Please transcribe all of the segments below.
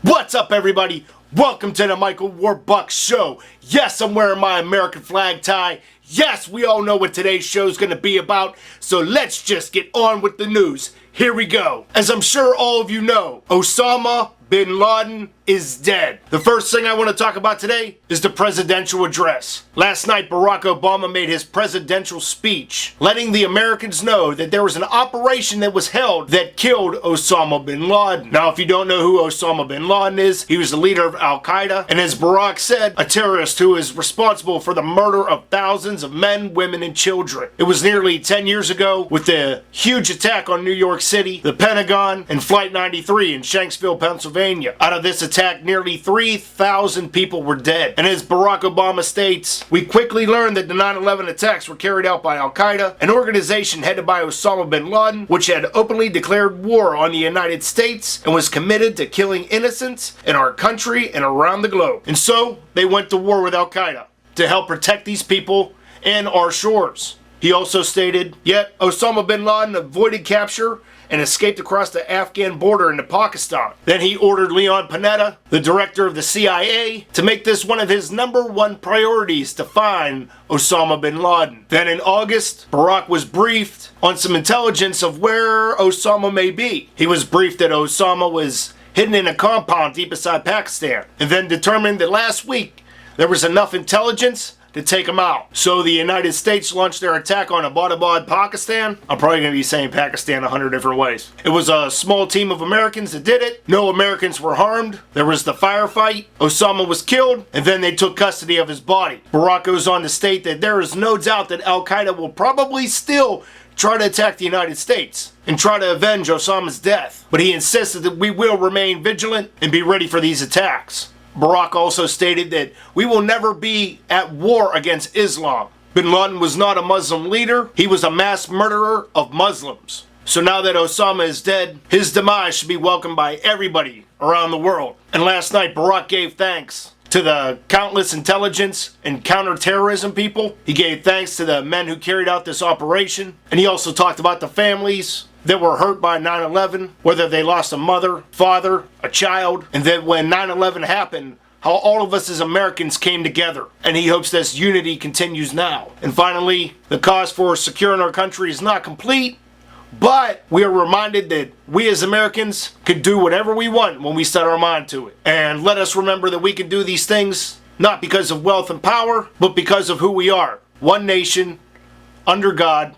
What's up, everybody? Welcome to the Michael Warbucks Show. Yes, I'm wearing my American flag tie. Yes, we all know what today's show is going to be about, so let's just get on with the news. Here we go. As I'm sure all of you know, Osama Bin Laden is dead. The first thing I want to talk about today is the presidential address. Last night, Barack Obama made his presidential speech, letting the Americans know that there was an operation that was held that killed Osama Bin Laden. Now, if you don't know who Osama Bin Laden is, he was the leader of Al-Qaeda, and as Barack said, a terrorist who is responsible for the murder of thousands of men, women, and children. It was nearly 10 years ago with the huge attack on New York City, the Pentagon, and Flight 93 in Shanksville, Pennsylvania. Out of this attack, nearly 3,000 people were dead. And as Barack Obama states, we quickly learned that the 9/11 attacks were carried out by Al-Qaeda, an organization headed by Osama Bin Laden, which had openly declared war on the United States and was committed to killing innocents in our country and around the globe. And so, they went to war with Al-Qaeda to help protect these people and our shores. He also stated, yet Osama Bin Laden avoided capture and escaped across the Afghan border into Pakistan. Then he ordered Leon Panetta, the director of the CIA, to make this one of his #1 priorities to find Osama Bin Laden. Then in August, Barack was briefed on some intelligence of where Osama may be. He was briefed that Osama was hidden in a compound deep inside Pakistan, and then determined that last week there was enough intelligence to take him out. So the United States launched their attack on Abbottabad, Pakistan. I'm probably going to be saying Pakistan 100 different ways. It was a small team of Americans that did it. No Americans were harmed. There was the firefight. Osama was killed, and then they took custody of his body. Barack goes on to state that there is no doubt that Al-Qaeda will probably still try to attack the United States and try to avenge Osama's death. But he insisted that we will remain vigilant and be ready for these attacks. Barack also stated that we will never be at war against Islam. Bin Laden was not a Muslim leader. He was a mass murderer of Muslims. So now that Osama is dead, his demise should be welcomed by everybody around the world. And last night, Barack gave thanks to the countless intelligence and counterterrorism people. He gave thanks to the men who carried out this operation. And he also talked about the families that were hurt by 9/11, whether they lost a mother, father, a child, and that when 9/11 happened, how all of us as Americans came together. And he hopes this unity continues now. And finally, the cause for securing our country is not complete, but we are reminded that we as Americans can do whatever we want when we set our mind to it. And let us remember that we can do these things not because of wealth and power, but because of who we are. One nation, under God,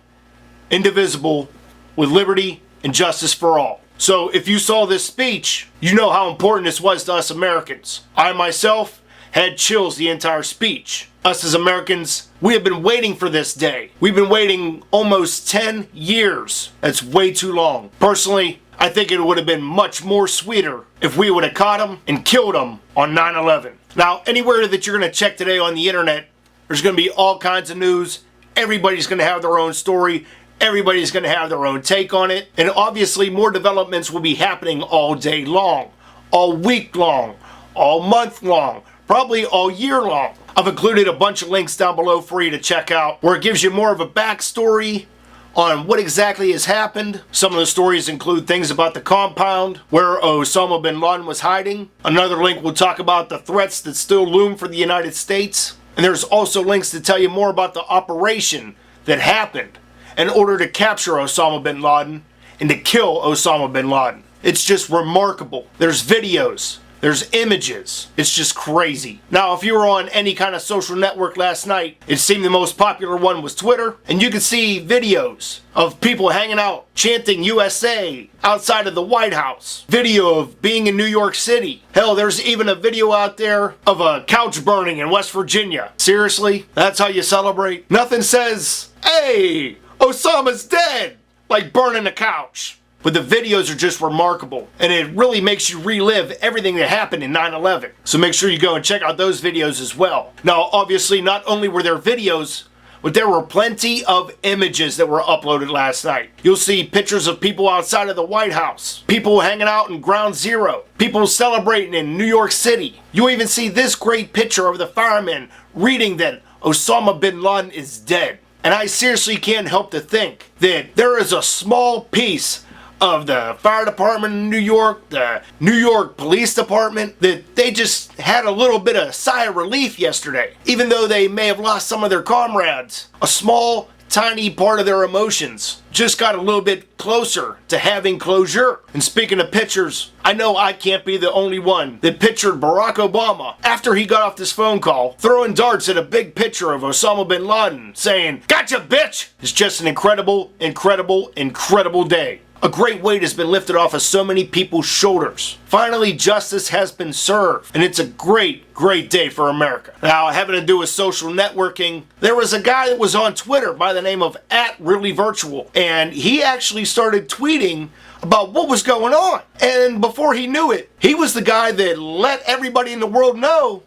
indivisible, with liberty and justice for all. So if you saw this speech, you know how important this was to us Americans. I myself had chills the entire speech. Us as Americans, we have been waiting for this day. We've been waiting almost 10 years. That's way too long. Personally, I think it would have been much more sweeter if we would have caught him and killed him on 9/11. Now, anywhere that you're going to check today on the internet, there's going to be all kinds of news. Everybody's going to have their own story. Everybody's going to have their own take on it. And obviously more developments will be happening all day long, all week long, all month long, probably all year long. I've included a bunch of links down below for you to check out where it gives you more of a backstory on what exactly has happened. Some of the stories include things about the compound where Osama Bin Laden was hiding. Another link will talk about the threats that still loom for the United States. And there's also links to tell you more about the operation that happened in order to capture Osama Bin Laden and to kill Osama Bin Laden. It's just remarkable. There's videos, there's images. It's just crazy. Now, if you were on any kind of social network last night, it seemed the most popular one was Twitter, and you could see videos of people hanging out, chanting USA outside of the White House. Video of being in New York City. Hell, there's even a video out there of a couch burning in West Virginia. Seriously? That's how you celebrate? Nothing says, hey, Osama's dead, like burning a couch. But the videos are just remarkable, and it really makes you relive everything that happened in 9/11. So make sure you go and check out those videos as well. Now, obviously, not only were there videos, but there were plenty of images that were uploaded last night. You'll see pictures of people outside of the White House, people hanging out in Ground Zero, people celebrating in New York City. You'll even see this great picture of the firemen reading that Osama Bin Laden is dead. And I seriously can't help to think that there is a small piece of the fire department in New York, the New York Police Department, that they just had a little bit of sigh of relief yesterday. Even though they may have lost some of their comrades, a small, tiny part of their emotions just got a little bit closer to having closure. And speaking of pictures, I know I can't be the only one that pictured Barack Obama after he got off this phone call throwing darts at a big picture of Osama Bin Laden saying, "Gotcha, bitch!" It's just an incredible, incredible, incredible day. A great weight has been lifted off of so many people's shoulders. Finally, justice has been served, and it's a great, great day for America. Now, having to do with social networking, there was a guy that was on Twitter by the name of @ReallyVirtual, and he actually started tweeting about what was going on. And before he knew it, he was the guy that let everybody in the world know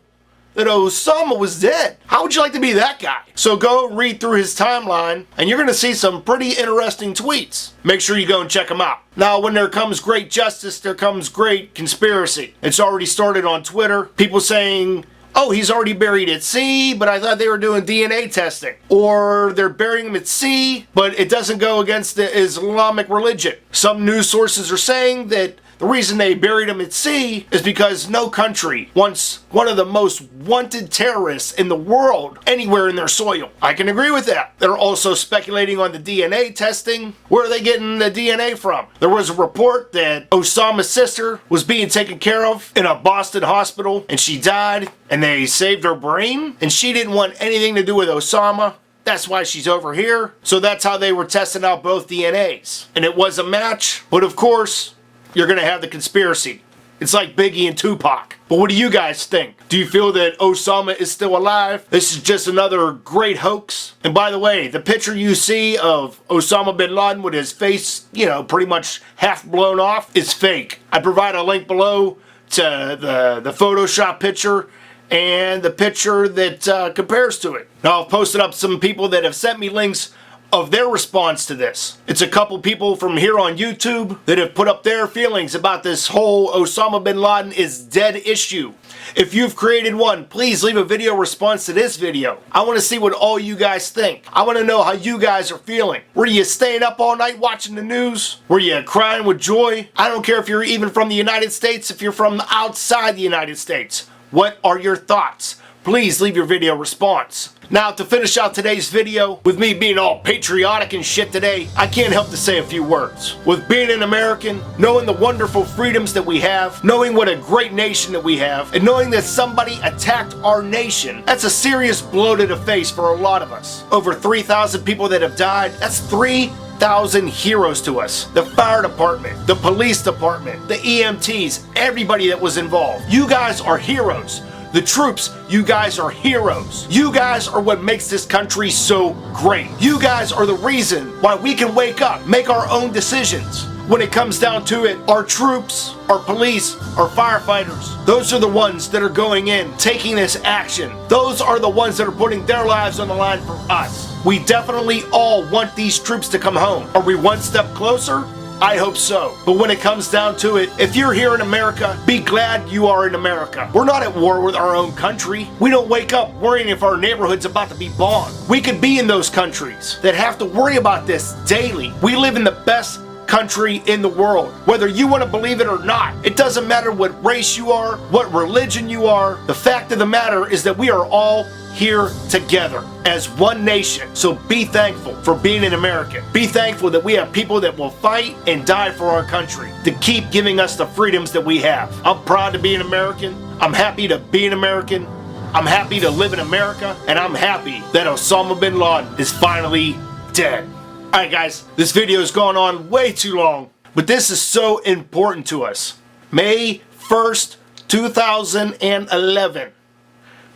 that Osama was dead. How would you like to be that guy? So go read through his timeline and you're going to see some pretty interesting tweets. Make sure you go and check them out. Now, when there comes great justice, there comes great conspiracy. It's already started on Twitter. People saying, "Oh, he's already buried at sea, but I thought they were doing DNA testing." Or they're burying him at sea, but it doesn't go against the Islamic religion. Some news sources are saying that the reason they buried him at sea is because no country wants one of the most wanted terrorists in the world anywhere in their soil. I can agree with that. They're also speculating on the DNA testing. Where are they getting the DNA from? There was a report that Osama's sister was being taken care of in a Boston hospital and she died and they saved her brain and she didn't want anything to do with Osama. That's why she's over here. So that's how they were testing out both DNAs. And it was a match, but of course, you're going to have the conspiracy. It's like Biggie and Tupac. But what do you guys think? Do you feel that Osama is still alive? This is just another great hoax. And by the way, the picture you see of Osama Bin Laden with his face, pretty much half blown off is fake. I provide a link below to the Photoshop picture and the picture that compares to it. Now, I've posted up some people that have sent me links of their response to this. It's a couple people from here on YouTube that have put up their feelings about this whole Osama Bin Laden is dead issue. If you've created one, please leave a video response to this video. I want to see what all you guys think. I want to know how you guys are feeling. Were you staying up all night watching the news? Were you crying with joy? I don't care if you're even from the United States, if you're from outside the United States. What are your thoughts? Please leave your video response. Now, to finish out today's video, with me being all patriotic and shit today, I can't help to say a few words. With being an American, knowing the wonderful freedoms that we have, knowing what a great nation that we have, and knowing that somebody attacked our nation, that's a serious blow to the face for a lot of us. Over 3,000 people that have died, that's 3,000 heroes to us. The fire department, the police department, the EMTs, everybody that was involved. You guys are heroes. The troops, you guys are heroes. You guys are what makes this country so great. You guys are the reason why we can wake up, make our own decisions. When it comes down to it, our troops, our police, our firefighters, those are the ones that are going in, taking this action. Those are the ones that are putting their lives on the line for us. We definitely all want these troops to come home. Are we one step closer? I hope so. But when it comes down to it, if you're here in America, be glad you are in America. We're not at war with our own country. We don't wake up worrying if our neighborhood's about to be bombed. We could be in those countries that have to worry about this daily. We live in the best country in the world. Whether you want to believe it or not, it doesn't matter what race you are, what religion you are. The fact of the matter is that we are all here together as one nation. So be thankful for being an American. Be thankful that we have people that will fight and die for our country to keep giving us the freedoms that we have. I'm proud to be an American. I'm happy to be an American. I'm happy to live in America, and I'm happy that Osama Bin Laden is finally dead. Alright guys, this video has gone on way too long, but this is so important to us. May 1st, 2011.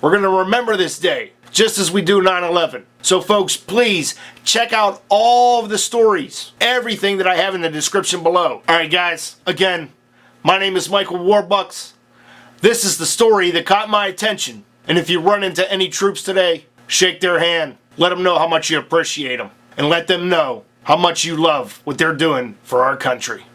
We're going to remember this day, just as we do 9/11. So folks, please check out all of the stories, everything that I have in the description below. Alright guys, again, my name is Michael Warbucks. This is the story that caught my attention. And if you run into any troops today, shake their hand, let them know how much you appreciate them, and let them know how much you love what they're doing for our country.